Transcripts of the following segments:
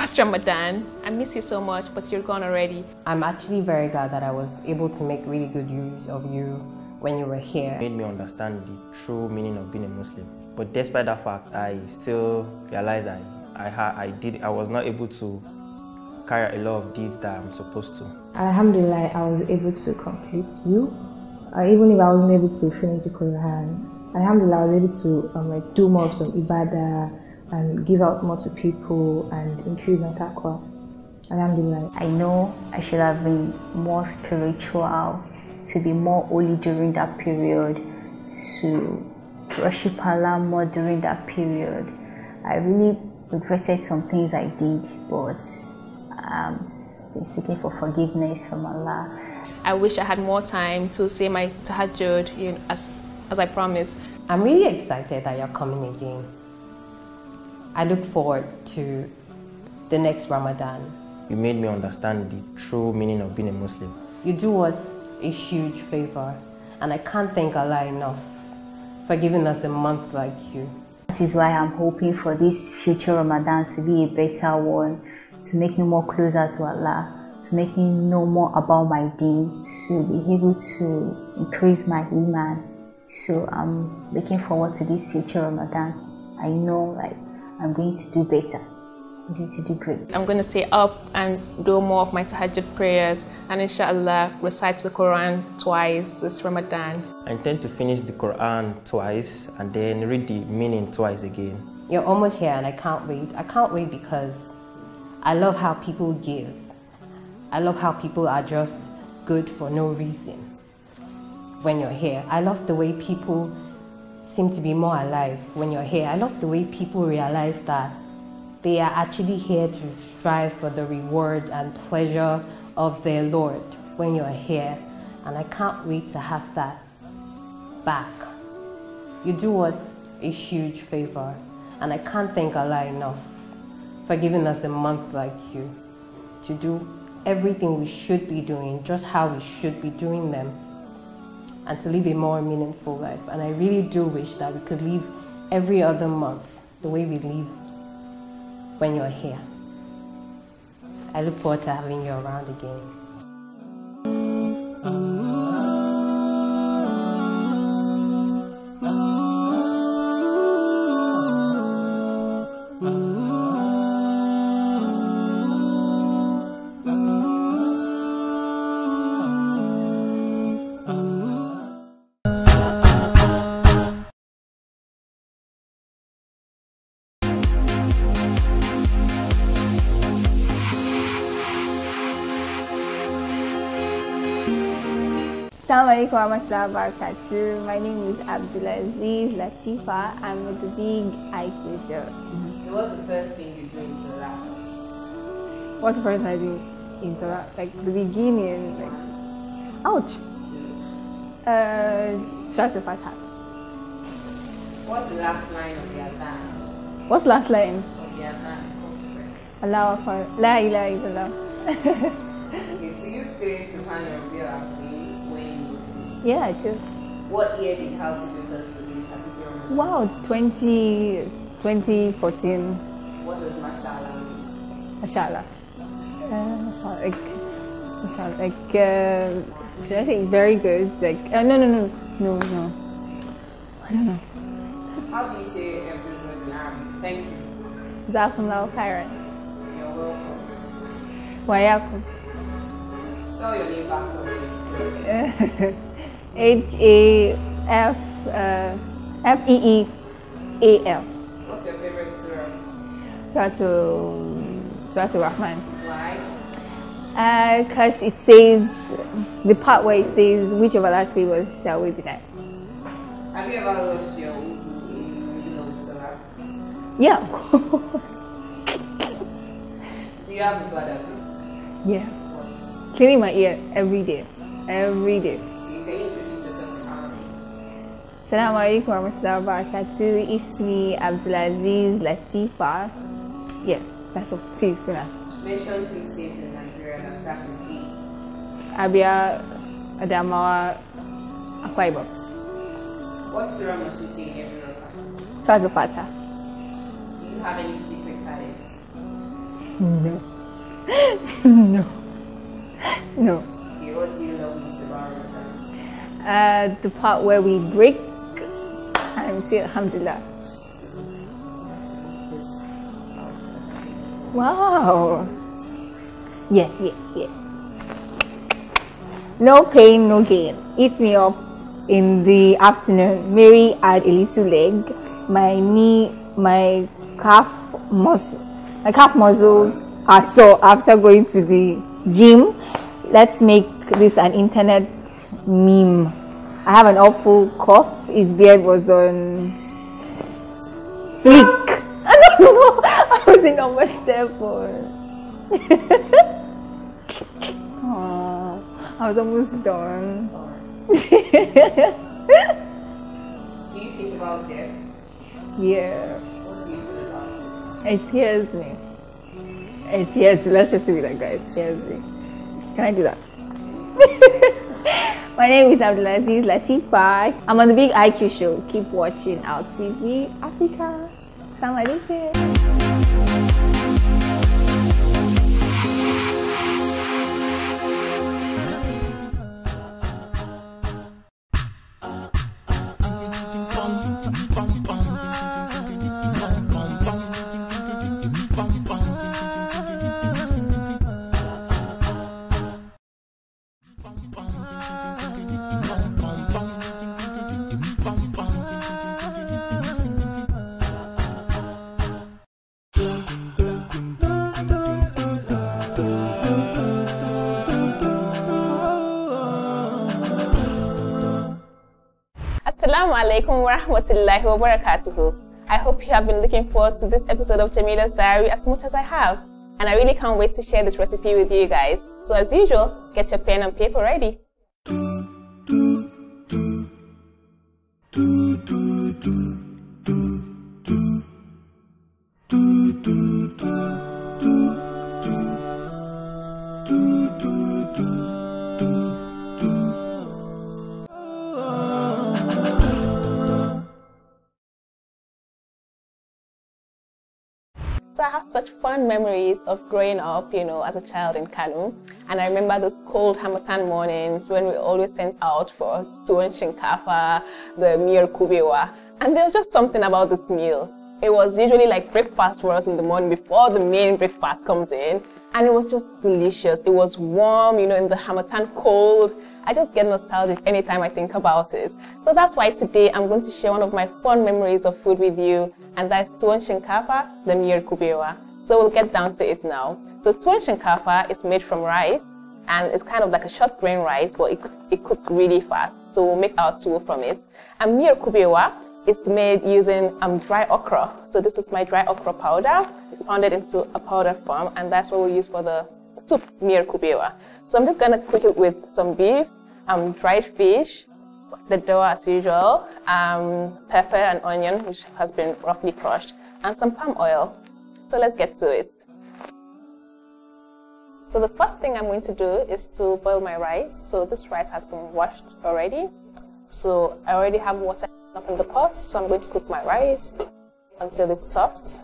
Past Ramadan, I miss you so much, but you're gone already. I'm actually very glad that I was able to make really good use of you when you were here. It made me understand the true meaning of being a Muslim. But despite that fact, I still realized that I was not able to carry a lot of deeds that I'm supposed to. Alhamdulillah, I was able to complete you. Even if I wasn't able to finish the Quran, Alhamdulillah, I was able to do more of some ibadah and give out more to people and increase my taqwa. Alhamdulillah. I know I should have been more spiritual, to be more holy during that period, to worship Allah more during that period. I really regretted some things I did, but I'm seeking for forgiveness from Allah. I wish I had more time to say my tahajjud, as I promised. I'm really excited that you're coming again. I look forward to the next Ramadan. You made me understand the true meaning of being a Muslim. You do us a huge favor, and I can't thank Allah enough for giving us a month like you. That is why I'm hoping for this future Ramadan to be a better one, to make me more closer to Allah, to make me know more about my deen, to be able to increase my iman. So I'm looking forward to this future Ramadan. I know I'm going to do better. I'm going to do great. I'm going to stay up and do more of my tahajjud prayers and inshallah recite the Quran twice this Ramadan. I intend to finish the Quran twice and then read the meaning twice again. You're almost here and I can't wait. I can't wait because I love how people give. I love how people are just good for no reason when you're here. I love the way people seem to be more alive when you're here. I love the way people realize that they are actually here to strive for the reward and pleasure of their Lord when you're here. And I can't wait to have that back. You do us a huge favor, and I can't thank Allah enough for giving us a month like you to do everything we should be doing, just how we should be doing them, and to live a more meaningful life. And I really do wish that we could live every other month the way we live when you're here. I look forward to having you around again. Assalamu alaikum warahmatullahi wabarakatuh. My name is Abdulaziz Latifa. I'm with the big IQ girl. So what's the first thing you do in Salah? What's the first thing I do in Salah? Like the beginning, ouch. Try to fight hard. What's the last line of the Adhan? What's the last line? Of the Adhan? Allahu Akbar. La ilaha illallah. Okay, do you say Subhanallah when you Yeah, I do. What year did Habibi first release? Have you Wow, 2014. What does mashallah mean? Mashallah. Should I say very good? Like, no. I don't know. How do you say every word in Arabic? Thank you. Jazakumullahu khairan. You're welcome. Wa yakum. Spell your name back for me. Hafeeal. What's your favorite surah? Suratul Rahman. Why? Because it says, the part where it says, which of Allah's favors shall we deny? Have you ever watched your Udu in Salah? Yeah, of course. Do you have a bad habit? Yeah. Cleaning my ear every day. Every day. Can you introduce yourself in Arabic? Assalamu alaikum warahmatullahi wabarakatuh. Ismi Abdulaziz Latifa. Yes, that's all. Please, go now. Mention three states in Nigeria that start with E. Abia, Adamawa, Akwa Ibom. What surah must you say in every rakah? Suratul Fatiha. Do you have any secret talent? No. No. Okay, what do you love most about Ramadan? The part where we break and say Alhamdulillah. Wow. Yeah. No pain, no gain. Eat me up in the afternoon. Mary had a little leg. My knee, my calf muscles are sore after going to the gym. Let's make this an internet meme. I have an awful cough. His beard was on flick. I don't know. I was in number 7. Oh, I was almost done. Do you think about death? Yeah. What do you feel about it? It scares me. It scares me. Let's just do it like that. It scares me. Can I do that? My name is Abdulaziz Latifa. I'm on the Big IQ show. Keep watching our TV Africa. Assalamu alaikum. Assalamu alaikum wa rahmatullahi wa barakatuhu. I hope you have been looking forward to this episode of Jamila's Diary as much as I have. And I really can't wait to share this recipe with you guys. So as usual, get your pen and paper ready. So I have such fond memories of growing up, as a child in Kanu. And I remember those cold Hamatan mornings when we always sent out for tuwon shinkafa, the miyar kubewa. And there was just something about this meal. It was usually like breakfast for us in the morning before the main breakfast comes in. And it was just delicious. It was warm, in the Hamatan cold. I just get nostalgic anytime I think about it. So that's why today I'm going to share one of my fond memories of food with you, and that's tuwon shinkafa, the miyar kubewa. So we'll get down to it now. So tuwon shinkafa is made from rice, and it's kind of like a short grain rice, but it cooks really fast. So we'll make our tuwo from it. And miyar kubewa is made using dry okra. So this is my dry okra powder. It's pounded into a powder form, and that's what we use for the soup, miyar kubewa. So I'm just gonna cook it with some beef, dried fish, the dough as usual, pepper and onion, which has been roughly crushed, and some palm oil. So let's get to it. So the first thing I'm going to do is to boil my rice. So this rice has been washed already. So I already have water up in the pot. So I'm going to cook my rice until it's soft.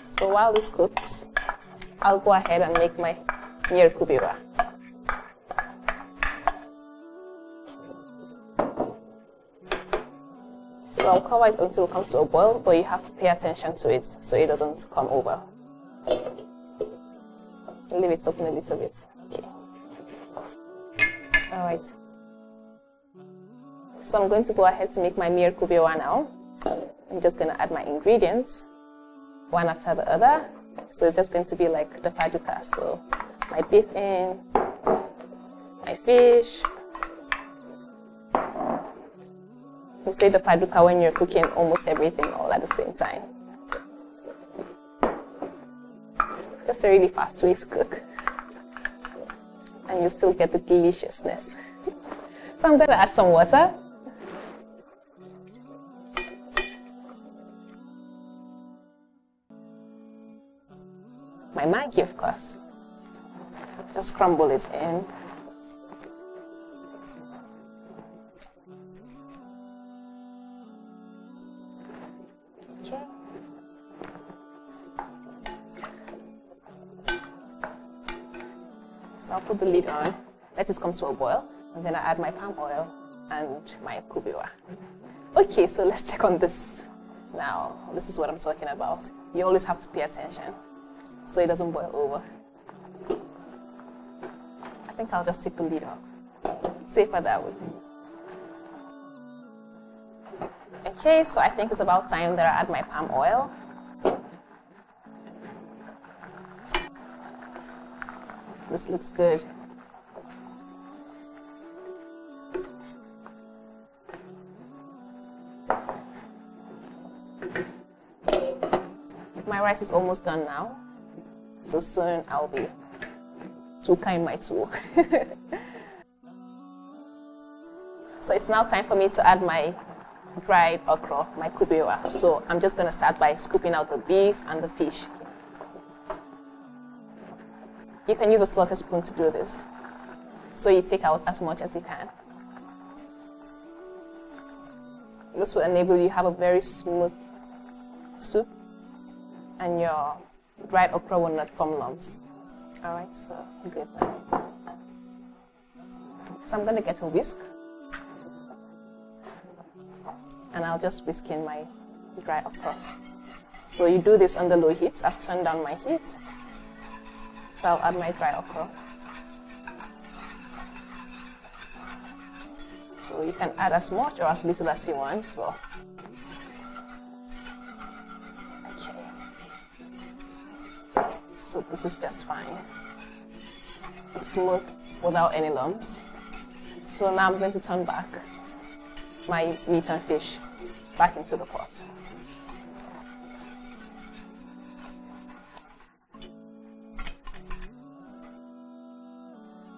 So while this cooks, I'll go ahead and make my miyar kubewa. So I'll cover it until it comes to a boil, but you have to pay attention to it so it doesn't come over. Leave it open a little bit. Okay. Alright. So I'm going to go ahead to make my miyar kubewa now. I'm just going to add my ingredients one after the other. So it's just going to be like the paduka. So my beef in, my fish. You say the paduka when you're cooking almost everything all at the same time. Just a really fast way to cook. And you still get the deliciousness. So I'm going to add some water. My Maggi, of course. Just crumble it in. Okay. So I'll put the lid on, let it come to a boil, and then I add my palm oil and my kubewa. Okay, so let's check on this now. This is what I'm talking about. You always have to pay attention so it doesn't boil over. I think I'll just take the lid off. Safer that way. Okay, so I think it's about time that I add my palm oil. This looks good. My rice is almost done now. So soon I'll be tuka in my tool. So it's now time for me to add my dried okra, my kubewa. So I'm just going to start by scooping out the beef and the fish. You can use a slaughter spoon to do this. So you take out as much as you can. This will enable you to have a very smooth soup and your dried okra will not form lumps. Alright, so good now. So I'm going to get a whisk. And I'll just whisk in my dry okra. So you do this on the low heat. I've turned down my heat. So I'll add my dry okra. So you can add as much or as little as you want. So. Okay. So this is just fine. It's smooth without any lumps. So now I'm going to turn back my meat and fish back into the pot.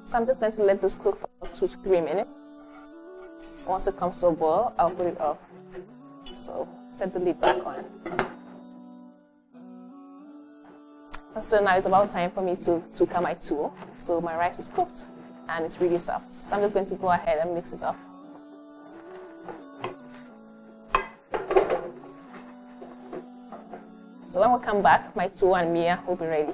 So I'm just going to let this cook for 2 to 3 minutes. Once it comes to a boil, I'll put it off. So set the lid back on. And so now it's about time for me to tuka my tool. So my rice is cooked and it's really soft. So I'm just going to go ahead and mix it up. So when we come back, my tuwo and miya will be ready.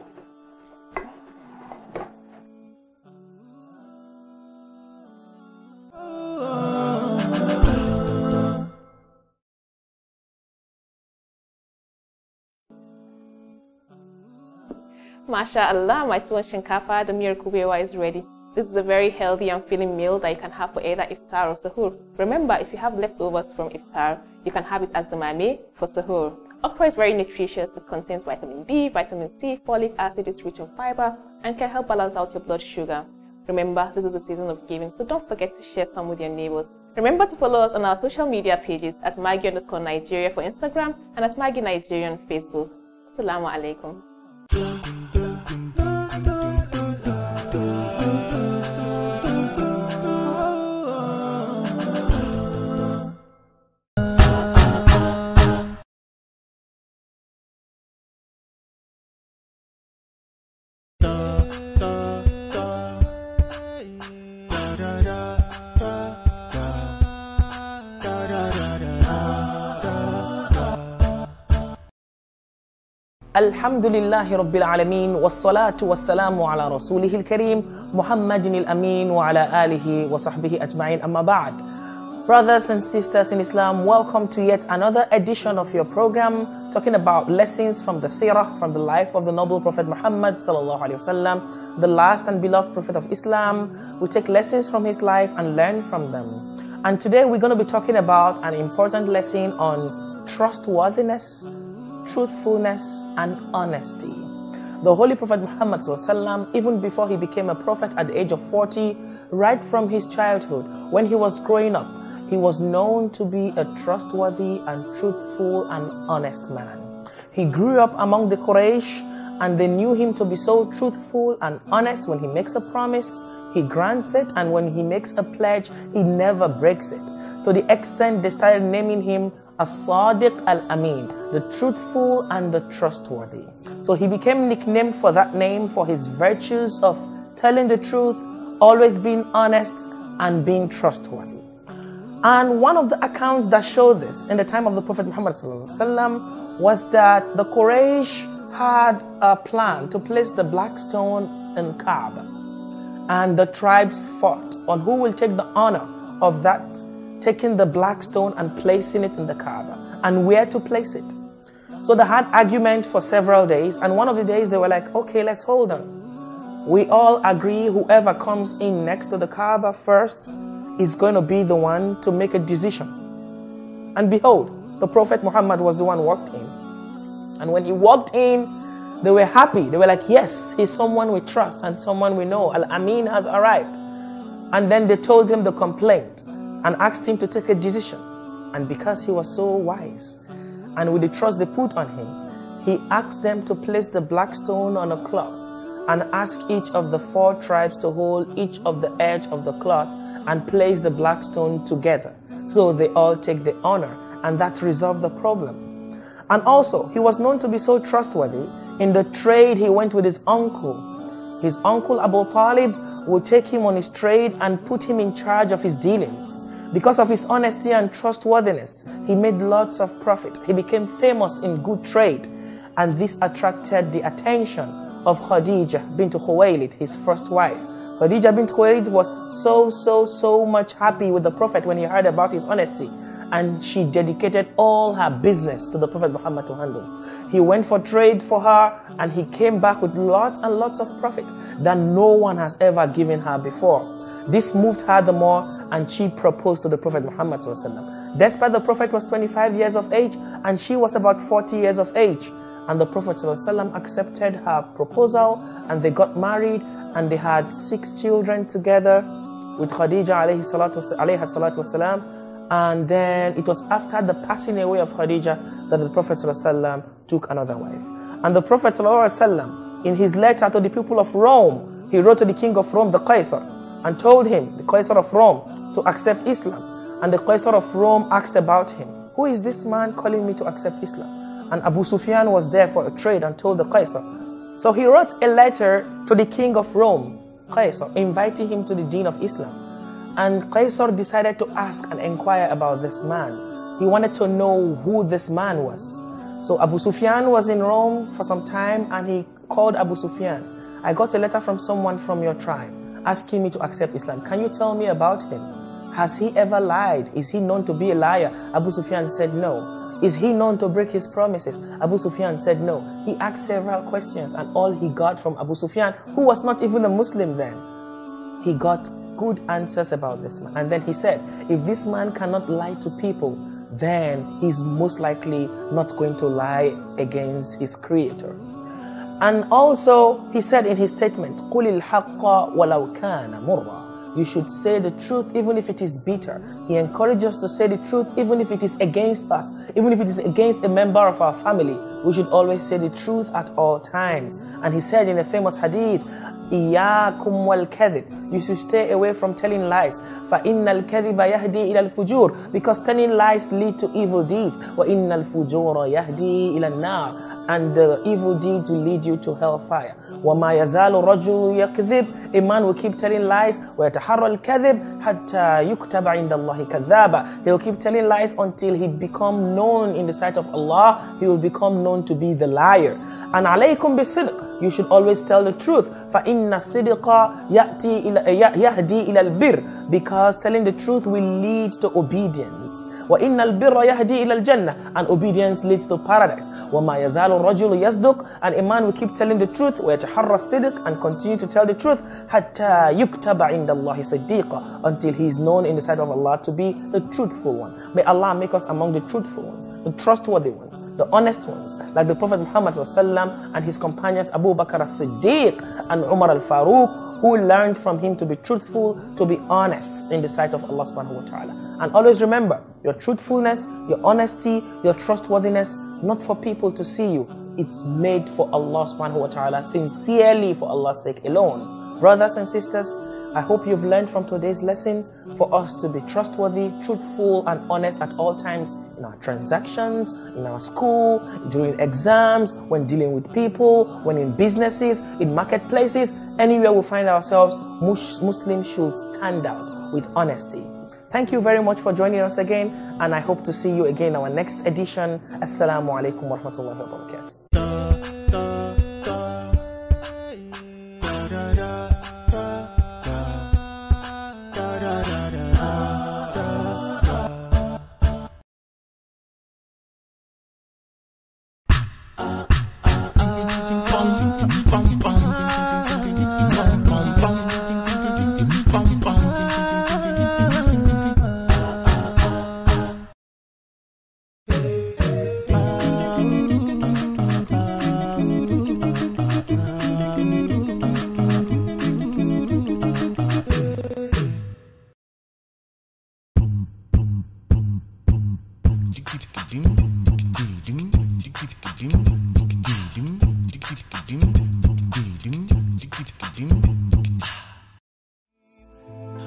MashaAllah, my tuwo and shinkafa, the miyar kubewa is ready. This is a very healthy and filling meal that you can have for either iftar or sahur. Remember, if you have leftovers from iftar, you can have it as the mame for sahur. Okra is very nutritious. It contains vitamin B, vitamin C, folic acid, is rich in fiber, and can help balance out your blood sugar. Remember, this is the season of giving, so don't forget to share some with your neighbors. Remember to follow us on our social media pages at Maggie_Nigeria for Instagram and at Maggie Nigeria on Facebook. Assalamu alaikum. Alhamdulillahi Rabbil Alameen, wassalatu wassalamu ala rasulihil kareem, Muhammadin al-Amin wa ala alihi wa sahbihi ajma'in, amma ba'd. Brothers and sisters in Islam, welcome to yet another edition of your program talking about lessons from the Seerah, from the life of the noble Prophet Muhammad sallallahu alaihi wasallam, the last and beloved Prophet of Islam. We take lessons from his life and learn from them. And today we're going to be talking about an important lesson on trustworthiness, truthfulness, and honesty. The Holy Prophet Muhammad sallallahu alaihi wasallam, even before he became a prophet at the age of 40, right from his childhood, when he was growing up, he was known to be a trustworthy and truthful and honest man. He grew up among the Quraysh, and they knew him to be so truthful and honest. When he makes a promise, he grants it, and when he makes a pledge, he never breaks it. To the extent they started naming him As-Sadiq al-Amin, the truthful and the trustworthy. So he became nicknamed for that name for his virtues of telling the truth, always being honest, and being trustworthy. And one of the accounts that show this in the time of the Prophet Muhammad ﷺ was that the Quraysh had a plan to place the black stone in Kaaba. And the tribes fought on who will take the honor of that, taking the black stone and placing it in the Kaaba, and where to place it. So they had argument for several days, and one of the days they were like, okay, let's hold on. We all agree whoever comes in next to the Kaaba first is going to be the one to make a decision. And behold, the Prophet Muhammad was the one walked in. And when he walked in, they were happy. They were like, yes, he's someone we trust and someone we know. Al-Amin has arrived. And then they told him the complaint and asked him to take a decision. And because he was so wise, and with the trust they put on him, he asked them to place the black stone on a cloth and ask each of the 4 tribes to hold each of the edge of the cloth and place the black stone together. So they all take the honor, and that resolved the problem. And also, he was known to be so trustworthy. In the trade, he went with his uncle. His uncle Abu Talib would take him on his trade and put him in charge of his dealings. Because of his honesty and trustworthiness, he made lots of profit. He became famous in good trade. And this attracted the attention of Khadija bint Khuwaylid, his first wife. Khadija bint Khuwaylid was so much happy with the Prophet when he heard about his honesty. And she dedicated all her business to the Prophet Muhammad to handle. He went for trade for her, and he came back with lots and lots of profit that no one has ever given her before. This moved her the more, and she proposed to the Prophet Muhammad ﷺ. Despite the Prophet was 25 years of age, and she was about 40 years of age. And the Prophet ﷺ accepted her proposal, and they got married, and they had 6 children together with Khadija alayhi salatu wasalam. And then it was after the passing away of Khadija that the Prophet ﷺ took another wife. And the Prophet ﷺ, in his letter to the people of Rome, he wrote to the king of Rome, the Qaisar, and told him, the Qaisar of Rome, to accept Islam. And the Qaisar of Rome asked about him. Who is this man calling me to accept Islam? And Abu Sufyan was there for a trade and told the Qaisar. So he wrote a letter to the king of Rome, Qaisar, inviting him to the deen of Islam. And Qaisar decided to ask and inquire about this man. He wanted to know who this man was. So Abu Sufyan was in Rome for some time, and he called Abu Sufyan. I got a letter from someone from your tribe asking me to accept Islam. Can you tell me about him? Has he ever lied? Is he known to be a liar? Abu Sufyan said no. Is he known to break his promises? Abu Sufyan said no. He asked several questions, and all he got from Abu Sufyan, who was not even a Muslim then, he got good answers about this man. And then he said, if this man cannot lie to people, then he's most likely not going to lie against his creator. And also he said in his statement, قُلِ الْحَقَّ وَلَوْ كَانَ مُرًّا. You should say the truth even if it is bitter. He encouraged us to say the truth even if it is against us, even if it is against a member of our family. We should always say the truth at all times. And he said in a famous hadith, إِيَّاكُمْ وَالْكَذِبِ. You should stay away from telling lies. فَإِنَّ الْكَذِبَ يَهْدِي إِلَى الْفُجُورِ. Because telling lies lead to evil deeds. وَإِنَّ الْفُجُورَ يَهْدِي إِلَى النَّارِ. And the evil deeds will lead you to hellfire. وَمَا يَزَالُ رَجُلُ يَكْذِبْ. A man will keep telling lies. وَيَتَحَرَّى وَيَتَحَرَّ الْكَذِبِ حَتَّى يُكْتَبَ عِنْدَ اللَّهِ كَذَّابًا. He will keep telling lies until he become known in the sight of Allah. He will become known to be the liar. And عَلَيْكُمْ بِالصِّدْقِ. You should always tell the truth. فَإِنَّ الصِّدْقَ يَهْدِي إِلَى الْبِرِّ. Because telling the truth will lead to obedience. وَإِنَّ الْبِرَّ يَهْدِي إِلَى الْجَنَّةِ. And obedience leads to paradise. وَمَا يَزَالُ الرَّجُلُ يَصْدُقُ. And a man will keep telling the truth. وَيَتَحَرَّ الصِّدْقَ. And continue to tell the truth. حَتَّى يُكْتَبَ عِنْدَ اللَّهِ صِدِّيقًا. Until he is known in the sight of Allah to be the truthful one. May Allah make us among the truthful ones, the trustworthy ones, the honest ones, like the Prophet Muhammad and his companions Abu Bakr as-Siddiq and Umar al-Faruq, who learned from him to be truthful, to be honest in the sight of Allah subhanahu wa ta'ala. And always remember, your truthfulness, your honesty, your trustworthiness, not for people to see you. It's made for Allah subhanahu wa ta'ala, sincerely for Allah's sake alone. Brothers and sisters, I hope you've learned from today's lesson for us to be trustworthy, truthful, and honest at all times in our transactions, in our school, during exams, when dealing with people, when in businesses, in marketplaces, anywhere we find ourselves. Muslims should stand out with honesty. Thank you very much for joining us again, and I hope to see you again in our next edition. Assalamu alaikum wa rahmatullahi wa barakatuh.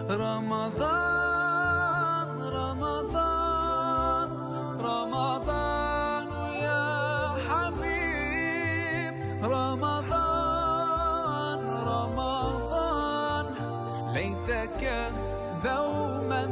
Ramadan, Ramadan, Ramadan ya Habib. Ramadan, Ramadan, ليتك دوما